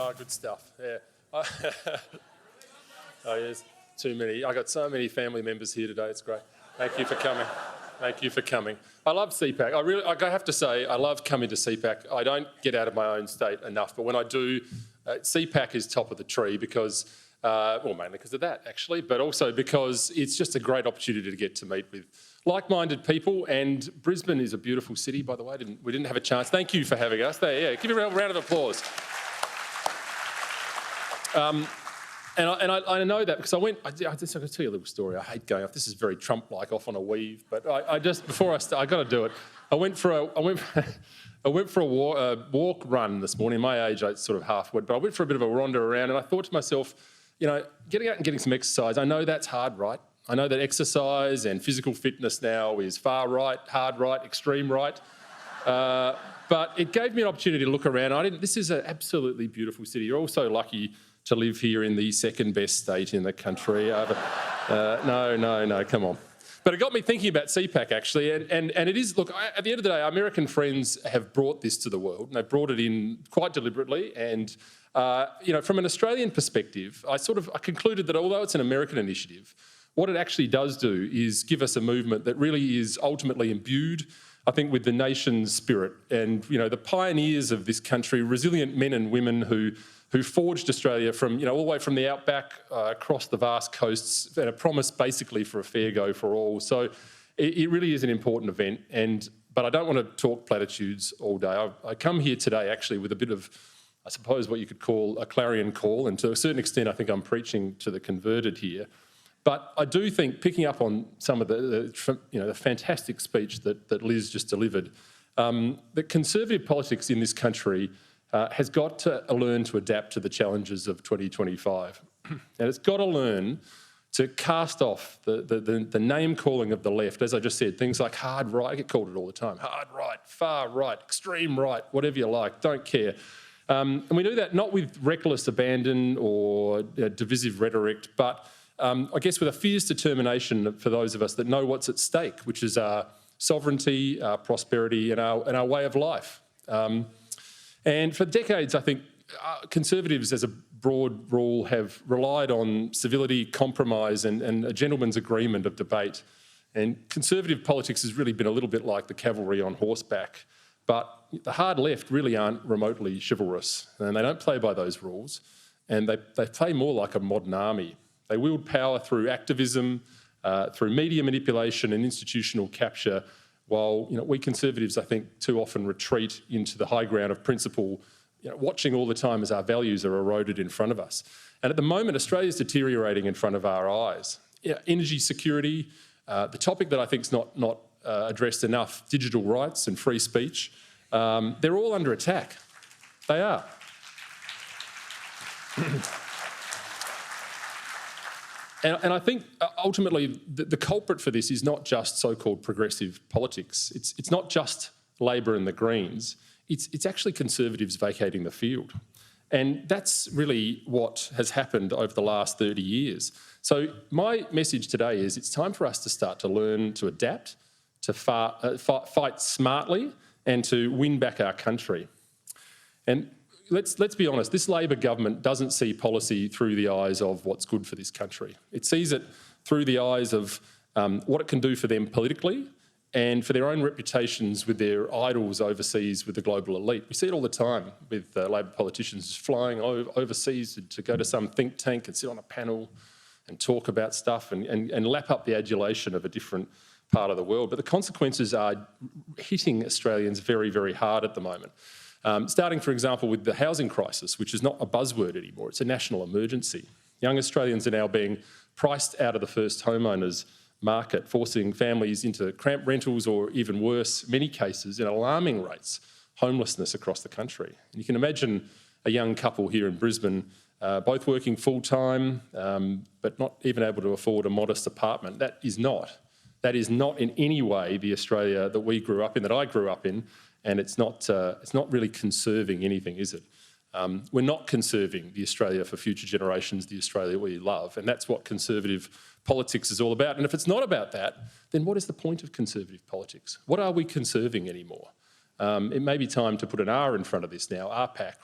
Oh, good stuff. Yeah. Oh, yes. Too many. I got so many family members here today. It's great. Thank you for coming. Thank you for coming. I love CPAC. I have to say, I love coming to CPAC. I don't get out of my own state enough, but when I do, CPAC is top of the tree because, well, mainly because of that, actually, but also because it's just a great opportunity to get to meet with like-minded people. And Brisbane is a beautiful city, by the way. We didn't have a chance. Thank you for having us. There, yeah, give you a round of applause. And I know that because I just got to tell you a little story. I hate going off. This is very Trump-like, off on a weave. But I just, before I start, I got to do it. I went for a walk run this morning. My age, I sort of half went, but I went for a bit of a wander around, and I thought to myself, you know, getting out and getting some exercise. I know that's hard, right? I know that exercise and physical fitness now is far right, hard right, extreme right. But it gave me an opportunity to look around. This is an absolutely beautiful city. You're also lucky to live here in the second best state in the country. No, come on. But it got me thinking about CPAC, actually, and it is, look, at the end of the day, our American friends have brought this to the world, and they've brought it in quite deliberately, and, you know, from an Australian perspective, I concluded that although it's an American initiative, what it actually does do is give us a movement that really is ultimately imbued, I think, with the nation's spirit and, you know, the pioneers of this country, resilient men and women who forged Australia from, you know, all the way from the outback across the vast coasts, and a promise basically for a fair go for all. So it really is an important event, but I don't want to talk platitudes all day. I come here today actually with a bit of, I suppose, what you could call a clarion call, and to a certain extent I think I'm preaching to the converted here. But I do think, picking up on some of the fantastic speech that Liz just delivered, that conservative politics in this country has got to learn to adapt to the challenges of 2025. And it's got to learn to cast off the name-calling of the left. As I just said, things like hard right, I get called it all the time, hard right, far right, extreme right, whatever you like, don't care. And we do that not with reckless abandon or divisive rhetoric, but I guess with a fierce determination for those of us that know what's at stake, which is our sovereignty, our prosperity, and our way of life. And for decades, I think Conservatives, as a broad rule, have relied on civility, compromise, and a gentleman's agreement of debate. And Conservative politics has really been a little bit like the cavalry on horseback. But the hard left really aren't remotely chivalrous, and they don't play by those rules. And they play more like a modern army. They wield power through activism, through media manipulation and institutional capture, while, you know, we Conservatives, I think, too often retreat into the high ground of principle, you know, watching all the time as our values are eroded in front of us. And at the moment, Australia's deteriorating in front of our eyes. You know, energy security, the topic that I think is not addressed enough, digital rights and free speech, they're all under attack. They are. And I think ultimately the culprit for this is not just so-called progressive politics. It's not just Labor and the Greens. It's actually Conservatives vacating the field. And that's really what has happened over the last 30 years. So my message today is it's time for us to start to learn to adapt, to fight smartly, and to win back our country. And let's be honest, this Labor government doesn't see policy through the eyes of what's good for this country. It sees it through the eyes of what it can do for them politically and for their own reputations with their idols overseas with the global elite. We see it all the time with Labor politicians flying overseas to go to some think tank and sit on a panel and talk about stuff and lap up the adulation of a different part of the world. But the consequences are hitting Australians very, very hard at the moment. Starting, for example, with the housing crisis, which is not a buzzword anymore, it's a national emergency. Young Australians are now being priced out of the first homeowners market, forcing families into cramped rentals or, even worse, many cases, in alarming rates, homelessness across the country. And you can imagine a young couple here in Brisbane, both working full-time, but not even able to afford a modest apartment. That is not in any way the Australia that we grew up in, that I grew up in. And it's not really conserving anything, is it? We're not conserving the Australia for future generations, the Australia we love, and that's what conservative politics is all about. And if it's not about that, then what is the point of conservative politics? What are we conserving anymore? It may be time to put an R in front of this now, RPAC,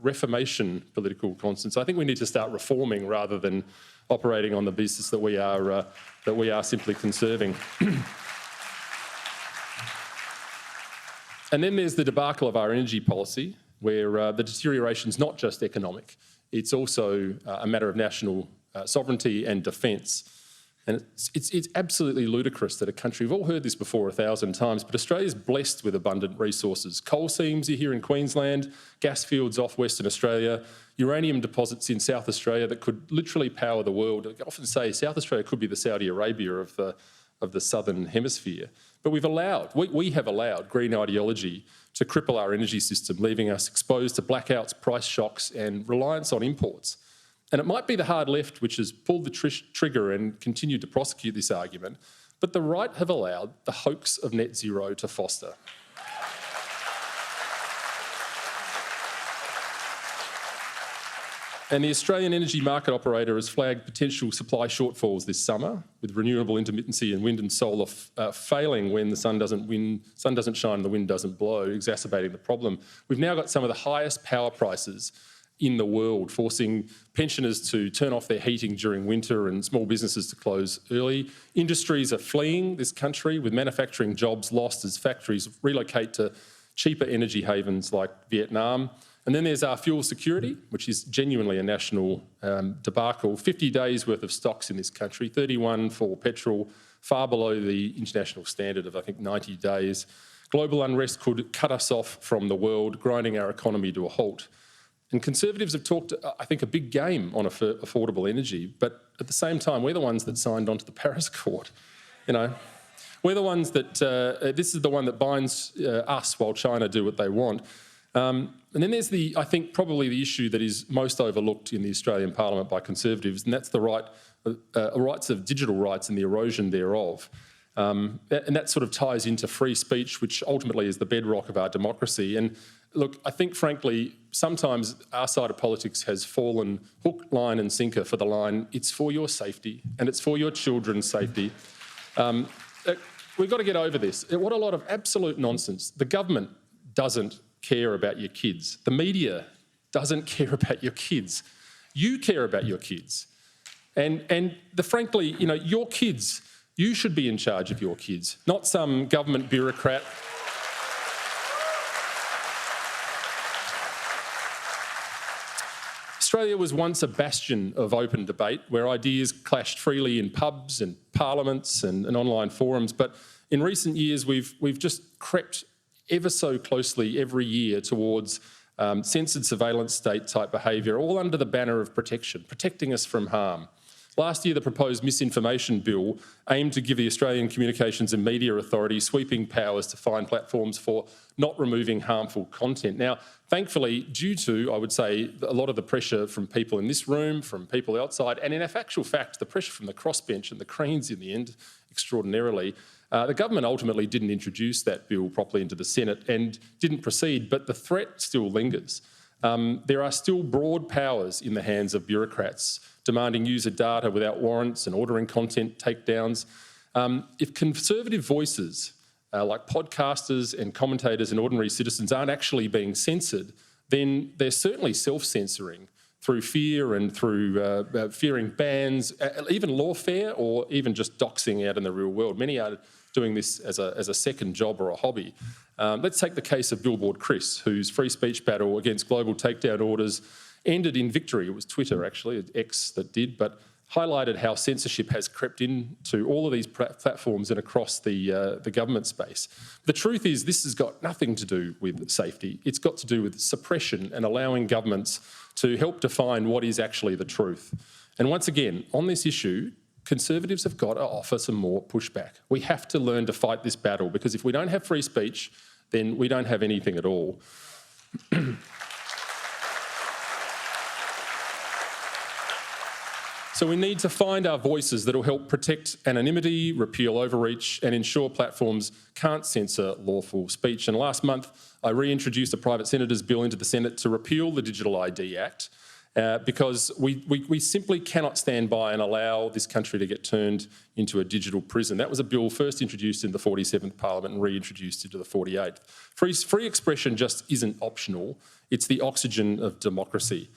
Reformation Political Conscience. I think we need to start reforming rather than operating on the basis that we are simply conserving. And then there's the debacle of our energy policy, where the deterioration is not just economic, it's also a matter of national sovereignty and defence. And it's absolutely ludicrous that a country, we've all heard this before 1,000 times, but Australia's blessed with abundant resources. Coal seams are here in Queensland, gas fields off Western Australia, uranium deposits in South Australia that could literally power the world. I often say South Australia could be the Saudi Arabia of the Southern Hemisphere. But we have allowed green ideology to cripple our energy system, leaving us exposed to blackouts, price shocks and reliance on imports. And it might be the hard left which has pulled the trigger and continued to prosecute this argument, but the right have allowed the hoax of net zero to foster. And the Australian Energy Market Operator has flagged potential supply shortfalls this summer, with renewable intermittency and wind and solar failing when the sun doesn't shine and the wind doesn't blow, exacerbating the problem. We've now got some of the highest power prices in the world, forcing pensioners to turn off their heating during winter and small businesses to close early. Industries are fleeing this country, with manufacturing jobs lost as factories relocate to cheaper energy havens like Vietnam. And then there's our fuel security, which is genuinely a national debacle. 50 days worth of stocks in this country, 31 for petrol, far below the international standard of, I think, 90 days. Global unrest could cut us off from the world, grinding our economy to a halt. And Conservatives have talked, I think, a big game on affordable energy, but at the same time, we're the ones that signed on to the Paris Accord. We're the ones that, this is the one that binds us while China do what they want. And then there's I think, probably the issue that is most overlooked in the Australian Parliament by Conservatives, and that's the rights of digital rights and the erosion thereof. And that sort of ties into free speech, which ultimately is the bedrock of our democracy. And look, I think, frankly, sometimes our side of politics has fallen hook, line and sinker for the line, it's for your safety and it's for your children's safety. We've got to get over this. What a lot of absolute nonsense. The government doesn't care about your kids. The media doesn't care about your kids. You care about your kids. And frankly, your kids, you should be in charge of your kids, not some government bureaucrat. Australia was once a bastion of open debate where ideas clashed freely in pubs and parliaments and online forums. But in recent years, we've just crept ever so closely every year towards censored surveillance state type behaviour, all under the banner of protection, protecting us from harm. Last year, the proposed misinformation bill aimed to give the Australian Communications and Media Authority sweeping powers to fine platforms for not removing harmful content. Now, thankfully, due to, I would say, a lot of the pressure from people in this room, from people outside, and in actual fact, the pressure from the crossbench and the Greens in the end, extraordinarily, the government ultimately didn't introduce that bill properly into the Senate and didn't proceed, but the threat still lingers. There are still broad powers in the hands of bureaucrats demanding user data without warrants and ordering content takedowns. If conservative voices like podcasters and commentators and ordinary citizens aren't actually being censored, then they're certainly self-censoring through fear and through fearing bans, even lawfare, or even just doxing out in the real world. Many are doing this as a second job or a hobby. Let's take the case of Billboard Chris, whose free speech battle against global takedown orders ended in victory. It was Twitter, actually, X that did, but highlighted how censorship has crept into all of these platforms and across the government space. The truth is, this has got nothing to do with safety. It's got to do with suppression and allowing governments to help define what is actually the truth. And once again, on this issue, Conservatives have got to offer some more pushback. We have to learn to fight this battle, because if we don't have free speech, then we don't have anything at all. So we need to find our voices that will help protect anonymity, repeal overreach, and ensure platforms can't censor lawful speech. And last month, I reintroduced a private senator's bill into the Senate to repeal the Digital ID Act because we simply cannot stand by and allow this country to get turned into a digital prison. That was a bill first introduced in the 47th Parliament and reintroduced into the 48th. Free expression just isn't optional. It's the oxygen of democracy.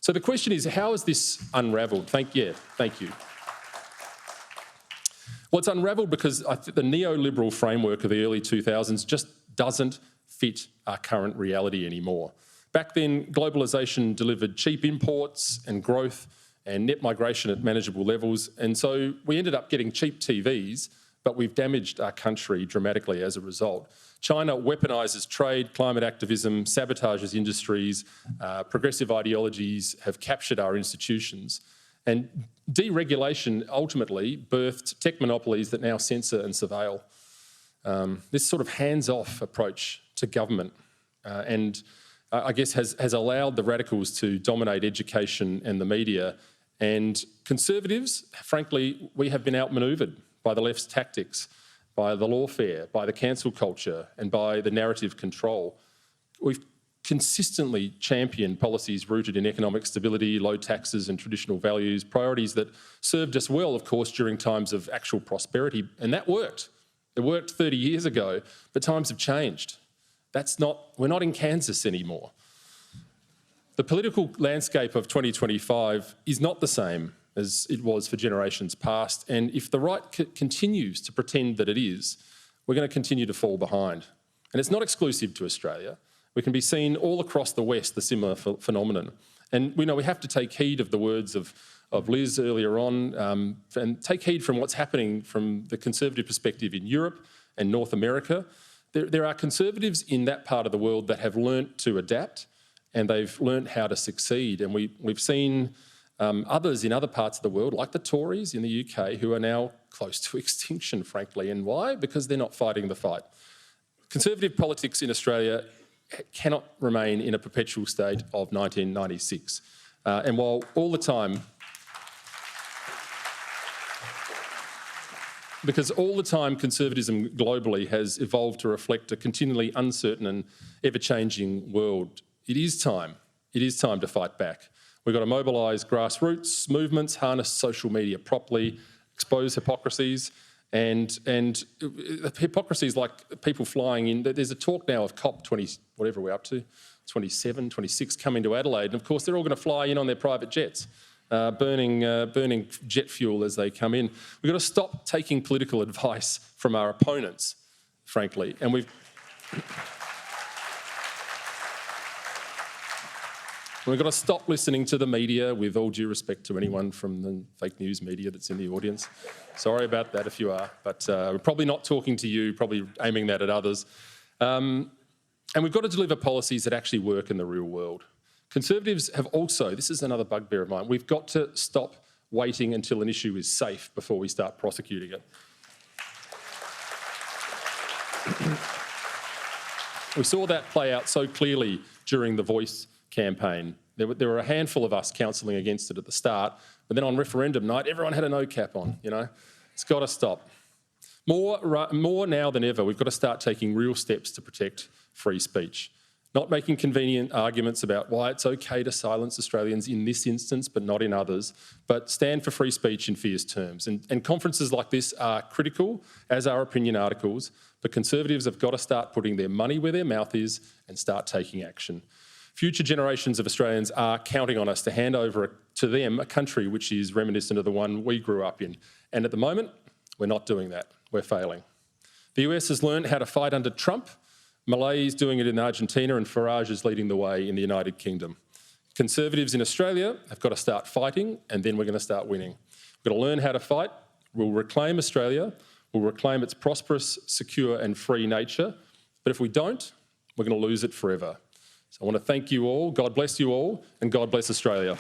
So the question is, how is this unravelled? Thank you. Well, it's unravelled because I think the neoliberal framework of the early 2000s just doesn't fit our current reality anymore. Back then, globalisation delivered cheap imports and growth and net migration at manageable levels, and so we ended up getting cheap TVs, but we've damaged our country dramatically as a result. China weaponises trade, climate activism, sabotages industries, progressive ideologies have captured our institutions, and deregulation ultimately birthed tech monopolies that now censor and surveil. This sort of hands-off approach to government and I guess has allowed the radicals to dominate education and the media, and conservatives, frankly, we have been outmanoeuvred by the left's tactics, by the lawfare, by the cancel culture and by the narrative control. We've consistently championed policies rooted in economic stability, low taxes and traditional values, priorities that served us well, of course, during times of actual prosperity, and that worked. It worked 30 years ago, but times have changed. We're not in Kansas anymore. The political landscape of 2025 is not the same as it was for generations past, and if the right continues to pretend that it is, we're going to continue to fall behind. And it's not exclusive to Australia. We can be seen all across the West, the similar phenomenon. And we know we have to take heed of the words of Liz earlier on, and take heed from what's happening from the conservative perspective in Europe and North America. There are conservatives in that part of the world that have learnt to adapt, and they've learnt how to succeed. And we've seen others in other parts of the world, like the Tories in the UK, who are now close to extinction, frankly. And why? Because they're not fighting the fight. Conservative politics in Australia cannot remain in a perpetual state of 1996. And while all the time, because all the time conservatism globally has evolved to reflect a continually uncertain and ever-changing world, it is time to fight back. We've got to mobilise grassroots movements, harness social media properly, expose hypocrisies, and hypocrisies like people flying in. There's a talk now of COP20, whatever we're up to, 27, 26, coming to Adelaide, and of course they're all going to fly in on their private jets. Burning jet fuel as they come in. We've got to stop taking political advice from our opponents, frankly, and we've got to stop listening to the media, with all due respect to anyone from the fake news media that's in the audience. Sorry about that if you are, but we're probably not talking to you, probably aiming that at others. And we've got to deliver policies that actually work in the real world. Conservatives have also, this is another bugbear of mine, we've got to stop waiting until an issue is safe before we start prosecuting it. We saw that play out so clearly during the Voice campaign. There were a handful of us counselling against it at the start, but then on referendum night, everyone had a no cap on, you know. It's got to stop. More now than ever, we've got to start taking real steps to protect free speech. Not making convenient arguments about why it's okay to silence Australians in this instance but not in others, but stand for free speech in fierce terms. And conferences like this are critical, as are opinion articles, but Conservatives have got to start putting their money where their mouth is and start taking action. Future generations of Australians are counting on us to hand over to them a country which is reminiscent of the one we grew up in. And at the moment, we're not doing that. We're failing. The US has learned how to fight under Trump. Malay is doing it in Argentina, and Farage is leading the way in the United Kingdom. Conservatives in Australia have got to start fighting, and then we're going to start winning. We've got to learn how to fight. We'll reclaim Australia. We'll reclaim its prosperous, secure and free nature. But if we don't, we're going to lose it forever. So I want to thank you all. God bless you all, and God bless Australia.